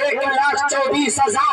1,24,000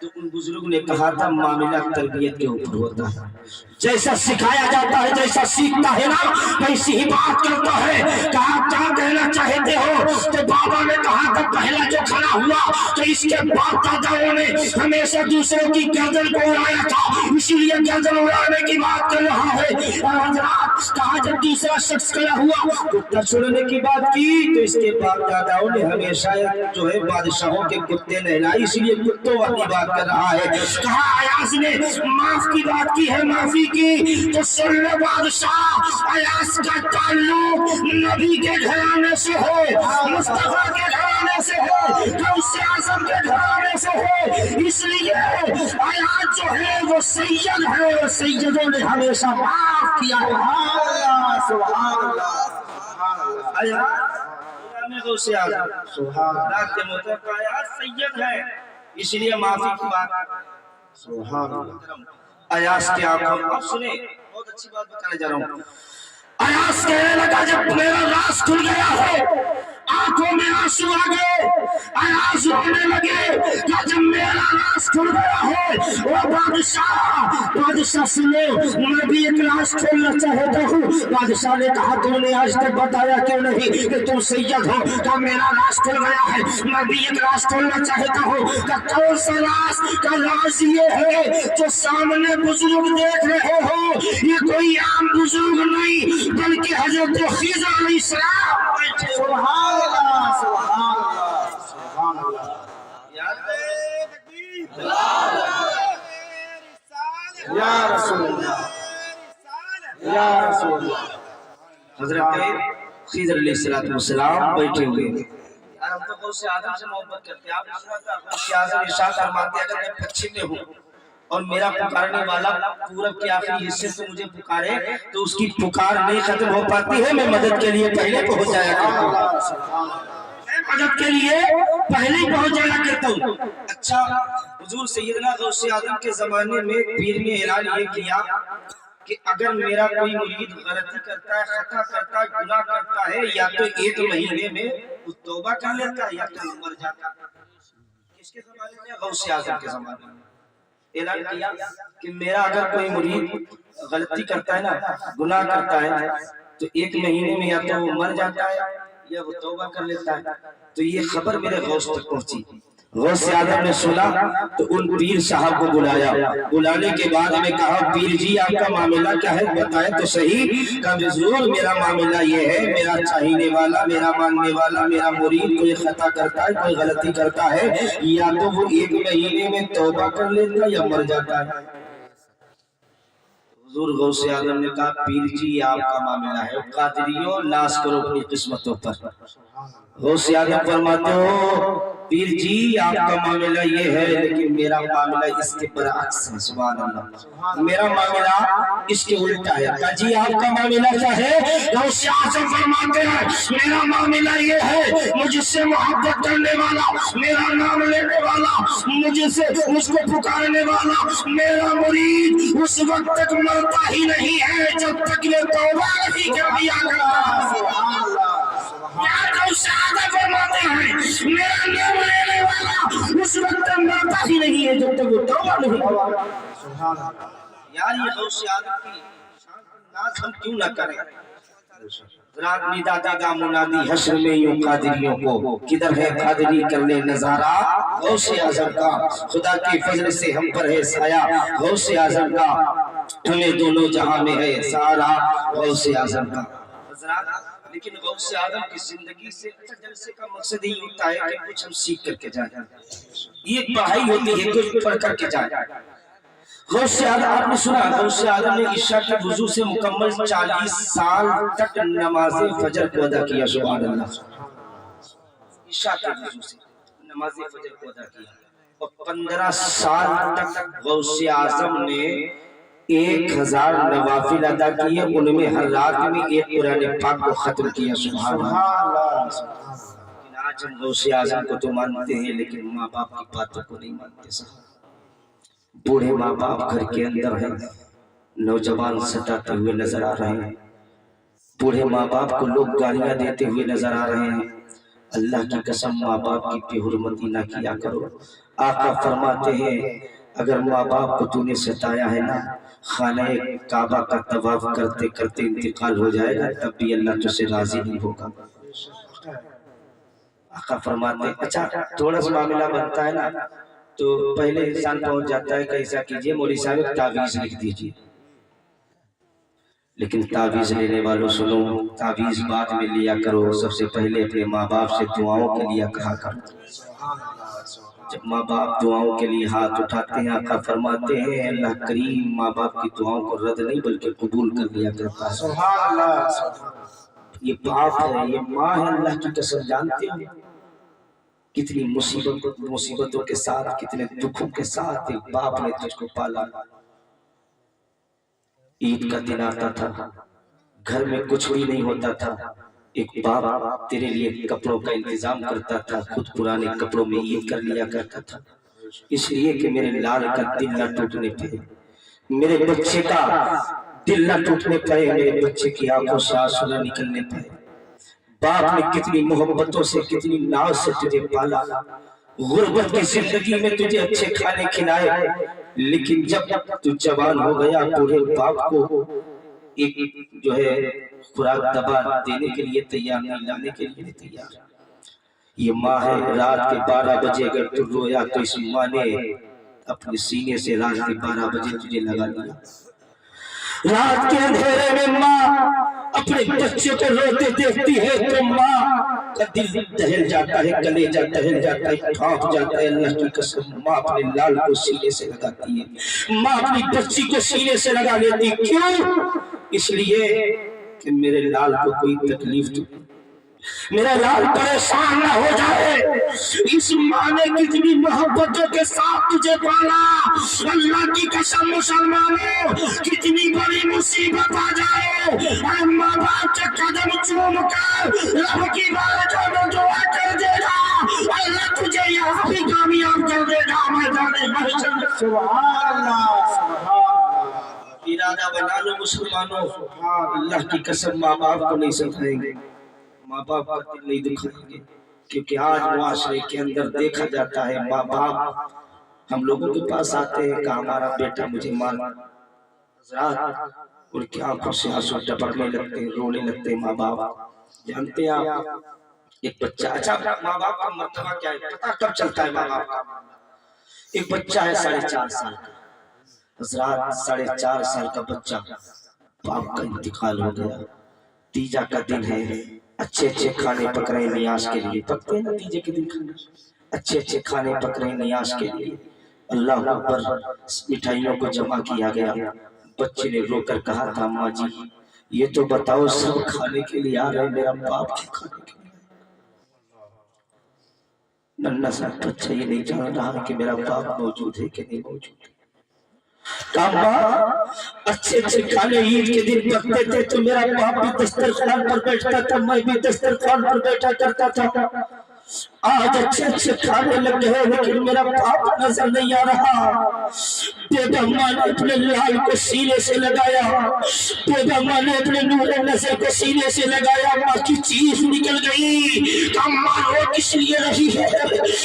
تو ان بزرگ نے کہا تھا معاملہ تربیت کے اوپر ہوتا ہے، جیسا سکھایا جاتا ہے جیسا سیکھتا ہے نا ویسی ہی بات کرتا ہے۔ کہا کیا کہنا چاہتے ہو؟ تو بابا نے کہا تھا پہلا جو کھڑا ہوا تو اس کے باپ داداؤں نے ہمیشہ دوسروں کی گردن کو اڑایا تھا، اسی لیے گردن اڑانے کی بات کر رہا ہے۔ اور حضرات کہا جب دوسرا شخص کھڑا ہوا کتا چھوڑنے کی بات کی تو اس کے باپ داداؤں نے ہمیشہ جو ہے بادشاہوں کے کتے نہلائے، اسی لیے کتوں والی بات کر رہا ہے۔ کہا ایاز نے معاف کی بات کی ہے، معافی کی تو سن لو بادشاہ، ایاز کا تعلق نبی کے گھرانے سے ہے، مصطفیٰ کے گھرانے سے ہے، غوث اعظم کے گھرانے سے ہے، اس لیے ایاز جو ہے وہ سید ہے اور سیدوں نے ہمیشہ معاف کیا ہے۔ سبحان اللہ ایاز غوث اعظم سبحان اللہ کے مطلب ایاز سید ہے، اس لیے معافی کی بات۔ سبحان اللہ ایاز کے آنکھوں اب سنیں بہت اچھی بات بتانے جا رہا ہوں۔ ایاز کہنے لگا جب میرا راز کھل گیا ہے آنکھوں میں آنسو آ گئے، ایاز رونے لگے کہ جب میرا راز کھل گیا ہے وہ بادشاہ سنو میں بھی ایک راز کھولنا چاہتا ہوں۔ بادشاہ نے کہا تم نے آج تک بتایا کیوں نہیں کہ تم سید ہو؟ کہ میرا راز کھل گیا ہے، میں بھی ایک راز کھولنا چاہتا ہوں۔ کہ کون سا راز؟ کا راز یہ ہے جو سامنے بزرگ دیکھ رہے ہو یہ کوئی عام بزرگ نہیں بلکہ حضرت خضر علیہ السلام۔ سبحان اللہ سبحان اللہ سبحان اللہ یا رسول اللہ یا رسول اللہ۔ حضرت خضر علیہ السلام بیٹھے ہوئے یار ہم تو غوث اعظم سے محبت کرتے ہیں، آپ نے سنا تھا غوث اعظم ارشاد فرماتے ہیں اگر میں پچھم میں ہوں اور میرا پکارنے والا پورب کے آخری حصے سے مجھے پکارے تو اس کی پکار نہیں ختم ہو پاتی ہے، میں مدد کے لیے پہلے پہنچ جایا کرتا ہوں، میں مدد کے لیے پہلے ہی پہنچ جایا کرتا ہوں۔ اچھا حضور سیدنا غوث اعظم کے زمانے میں پیر نے اعلان یہ کیا کہ اگر میرا کوئی مرید غلطی کرتا ہے، خطا کرتا ہے، گناہ کرتا ہے یا تو ایک مہینے میں وہ توبہ کر لیتا ہے یا تو مر جاتا ہے۔ کس کے زمانے میں؟ غوث اعظم کے زمانے میں اعلان کیا کہ میرا اگر کوئی مرید غلطی کرتا ہے نا، گناہ کرتا ہے تو ایک مہینے میں یا تو وہ مر جاتا ہے یا وہ توبہ کر لیتا ہے۔ تو یہ خبر میرے غوث تک پہنچی، غوث اعظم نے سنا تو ان پیر صاحب کو بلایا، بلانے کے بعد میں کہا پیر جی آپ کا معاملہ کیا ہے بتائیں تو صحیح۔ کہ حضور میرا معاملہ یہ ہے، میرا چاہینے والا، میرا ماننے والا، میرا مرید کوئی خطا کرتا ہے، کوئی غلطی کرتا ہے یا تو وہ ایک مہینے میں توبہ کر لیتا ہے یا مر جاتا ہے۔ حضور غوث اعظم نے کہا پیر جی آپ کا معاملہ ہے، قادریوں ناز کرو اپنی قسمتوں پر۔ غوث اعظم فرماتے ہو پیر جی آپ کا معاملہ یہ ہے لیکن میرا معاملہ اس کے برعکس ہے۔ سبحان اللہ میرا معاملہ اس کے الٹا ہے۔ کہا جی آپ کا معاملہ کیا ہے؟ غوث اعظم فرماتے ہیں میرا معاملہ یہ ہے مجھ سے محبت کرنے والا، میرا نام لینے والا، مجھ کو پکارنے والا میرا مرید اس وقت تک مرتا ہی نہیں ہے جب تک یہ توبہ نہیں کر لیا کرتا۔ فرماتے ہیں میرا نام لینے والا اس وقت مرتا ہی نہیں ہے جب تک وہ توبہ نہیں کرتا۔ یار یہ غوث اعظم کی شان ناز ہم کیوں نہ کریں؟ رات ندا دادا منادی حشر میں یوں قادریوں کو کدھر ہے قادری کر لے نظارہ غوث اعظم کا، خدا کی فضل سے ہم پر ہے سایہ غوث اعظم کا، ہمیں دونوں جہاں میں ہے سارا غوث اعظم کا۔ لیکن غوث اعظم کی زندگی سے جلسے کا مقصد ہی ہوتا ہے کہ کچھ ہم سیکھ کر کے جائیں، یہ پڑھائی ہوتی ہے کچھ پڑھ کر کے جائیں۔ غوث اعظم آپ نے سنا غوث اعظم نے عشاء کے وضو سے مکمل 40 سال تک نماز فجر کو ادا کیا۔ سبحان اللہ عشاء کے وضو سے نماز فجر کو ادا کیا اور 15 سال تک غوث اعظم نے 1000 نوافل ادا کیے، ان میں ہر رات میں ایک قرآن پاک کو ختم کیا۔ سبحان اللہ آج ہم غوث اعظم کو تو مانتے ہیں لیکن ماں باپ کی باتوں کو نہیں مانتے۔ بوڑھے ماں باپ گھر کے اندر ہیں، نوجوان ستاتے ہوئے نظر آ رہے ہیں، بوڑھے ماں باپ کو لوگ گالیاں دیتے ہوئے نظر آ رہے ہیں۔ اللہ کی قسم ماں باپ کی بے حرمتی نہ کیا کرو، آقا فرماتے ہیں اگر ماں باپ کو تو نے ستایا ہے نا، خانہ کعبہ کا طواف کرتے کرتے انتقال ہو جائے گا تب بھی اللہ تجھ سے راضی نہیں ہوگا۔ آقا فرماتے ہیں اچھا تھوڑا سا معاملہ بنتا ہے نا تو پہلے انسان پہنچ جاتا ہے کہ ایسا کیجئے مولوی صاحب تعویذ لکھ دیجئے، لیکن تعویذ لینے والوں سنو، تعویذ بعد میں لیا کرو، سب سے پہلے اپنے ماں باپ سے دعاؤں کے لیے کہا کرو۔ جب ماں باپ دعاؤں کے لیے ہاتھ اٹھاتے ہیں آقا فرماتے ہیں اللہ کریم ماں باپ کی دعاؤں کو رد نہیں بلکہ قبول کر لیا کرتا ہے۔ سبحان اللہ، یہ باپ ہے، یہ ماں ہے، اللہ کی قسم جانتے ہو کتنی مصیبتوں کے ساتھ، کتنے دکھوں کے ساتھ ایک باپ نے تجھ کو پالا۔ عید کا دن آتا تھا، گھر میں کچھ بھی نہیں ہوتا تھا، ایک باپ تیرے لیے کپڑوں کا انتظام کرتا تھا، خود پرانے کپڑوں میں عید کر لیا کرتا تھا، اس لیے کہ میرے لال کا دل نہ ٹوٹنے پائے، میرے بچے کا دل نہ ٹوٹنے پائے، میرے بچے کی آنکھوں سے آنسو نہ نکلنے پائے۔ باپ نے کتنی محبتوں سے کتنی ناز سے تجھے پالا، غربت کی زندگی میں تجھے اچھے کھانے کھلائے، لیکن جب تو جوان ہو گیا پورے باپ کو ایک جو ہے خوراک دبا دینے کے لیے تیار نہیں، لانے کے لیے تیار۔ یہ ماں ہے، رات کے 12 بجے اگر تو رویا تو اس ماں نے اپنے سینے سے رات کے 12 بجے تجھے لگا لیا۔ رات کے اندھیرے میں ماں اپنے بچے کو روتے دیکھتی ہے تو ماں کا دل دہل جاتا ہے، کلیجہ دہل جاتا ہے، کھانپ جاتا ہے۔ اللہ کی قسم ماں اپنے لال کو سینے سے لگاتی ہے، ماں اپنی بچی کو سینے سے لگا لیتی، کیوں؟ اس لیے کہ میرے لال کو کوئی تکلیف تو میرا لال پریشان نہ ہو جائے۔ اس ماں نے کتنی محبتوں کے ساتھ تجھے پالا، اللہ کی قسم مسلمانوں کتنی بڑی مصیبت آ جائے اے ماں باپ کے قدم چوم کر رب کی بارگاہ میں دعا کر دے گا، اللہ تجھے یہاں بھی کامیاب کر دے گا میدان محشر۔ سبحان اللہ، ارادہ بنا لو مسلمانوں، اللہ کی قسم ماں باپ کو نہیں ستائیں گے، ماں باپ کا دل نہیں دکھائیں گے، کیونکہ آج معاشرے کے اندر دیکھا جاتا ہے ماں باپ ہم لوگوں کے پاس آتے ہیں کہ ہمارا بیٹا مجھے مار، حضرات ان کی آنکھوں سے آنسو ٹپکنے لگتے ہیں، رونے لگتے ہیں۔ ماں باپ جانتے ہیں آپ ایک بچہ، اچھا ماں باپ کا مرتبہ کیا ہے پتہ کب چلتا ہے ماں باپ کا؟ ایک بچہ ہے 4.5 سال کا، حضرات 4.5 سال کا بچہ، باپ کا انتقال ہو گیا، تیجا کا دن ہے، اچھے اچھے کھانے پک رہے ہیں نیاز کے لیے، پکتے ہیں نتیجے کے دن کھانے، اچھے اچھے کھانے پک رہے ہیں نیاز کے لیے، اللہ اکبر، مٹھائیوں کو جمع کیا گیا، بچے نے رو کر کہا تھا ماں جی یہ تو بتاؤ سب کھانے کے لیے آ رہے میرا باپ کیوں کھانے کے لیے؟ ننھا سا بچہ یہ نہیں جان رہا کہ میرا باپ موجود ہے کہ نہیں موجود ہے۔ کہا اچھے اچھے کھانے عید کے دن پکتے تھے تو میرا باپ بھی دسترخوان پر بیٹھتا تھا، میں بھی دسترخوان پر بیٹھا کرتا تھا، آج اچھے اچھے کھانے لگے ہیں لیکن میرا باپ نظر نہیں آ رہا۔ بیگم ماں نے اپنے لال کو سینے سے لگایا، بیگم ماں نے اپنے نور نظر کو سینے سے لگایا، ماں کی چیخ نکل گئی کہ ماں رو کس لیے رہی ہے؟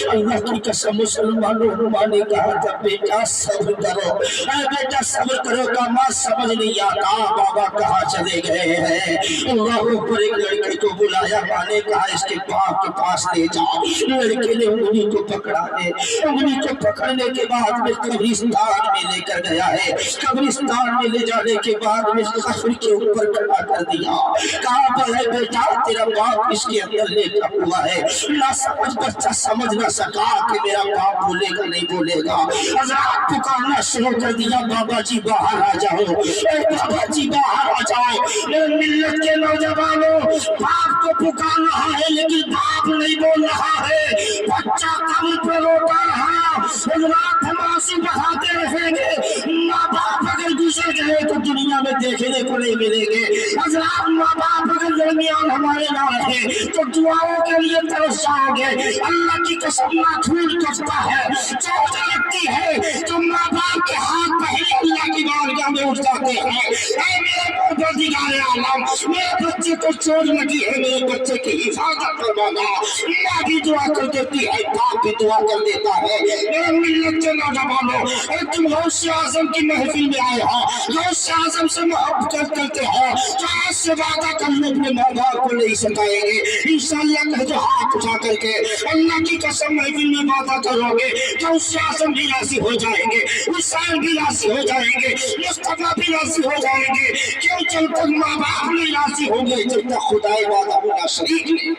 اللہ کی قسم مسلمانوں ماں نے کہا تھا بیٹا صبر کرو، اے بیٹا صبر کرو گا، ماں سمجھ نہیں آتا بابا کہاں چلے گئے ہیں۔ اللہ اوپر ایک لڑکے کو بلایا، ماں نے کہا اس کے باپ کے پاس لے جاؤ، لڑکے نے انگلی کو پکڑا ہے، انگلی کو پکڑنے کے بعد میں قبرستان میں لے کر گیا ہے، قبرستان میں لے جانے کے بعد میں قبر کے اوپر کھڑا کر دیا، کہا پر ہے بیٹا تیرا باپ اس کے اندر لیٹا ہوا ہے، نہ سمجھ بچہ سمجھ نہ سکا کہ میرا باپ بولے گا نہیں بولے گا، حضرات پکارنا شروع کر دیا بابا جی باہر آ جاؤ، اے بابا جی باہر آ جاؤ۔ میرے ملت کے نوجوانوں باپ کو پکار رہا ہے لیکن باپ نہیں بول رہا ہے، بچہ قبر پہ روتا رہا، حضرات ہم آنسو بہاتے رہیں گے، ماں باپ اگر گزر گئے تو دنیا میں دیکھنے کو نہیں ملیں گے، حضرات ماں باپ اگر درمیان ہمارے نہ رہے تو دعاؤں کے لیے ترس جاؤ گے۔ اللہ کی قسم دھول کٹتا ہے، چوٹ لگتی ہے تو ماں باپ کے ہاتھ پہلے اللہ کی بارگاہ میں اٹھ جاتے ہیں، اے میرے پروردگار عالم میرے بچے کو چوٹ لگی ہے میرے بچے کی حفاظت فرمانا. ماں بھی دعا کر دیتی ہے, باپ بھی دعا کر دیتا ہے. میرے ملت کے نوجوانوں, اگر تم غوث اعظم کی محفل میں آئے ہو, غوث اعظم سے محبت کرتے ہو, تو آج سے وعدہ کر لو اپنے ماں باپ کو نہیں ستائیں گے. انشاءاللہ کہہ دو ہاتھ اٹھا کر کے, اللہ کی قسم محفل میں وعدہ کرو گے تو غوث اعظم بھی راضی ہو جائیں گے, وصال بھی راضی ہو جائیں گے, مصطفیٰ بھی راضی ہو جائیں گے. کیوں جب تک ماں باپ نہیں راضی ہوں گے, جب تک خدائے وعدہ ہونا شریک نہیں.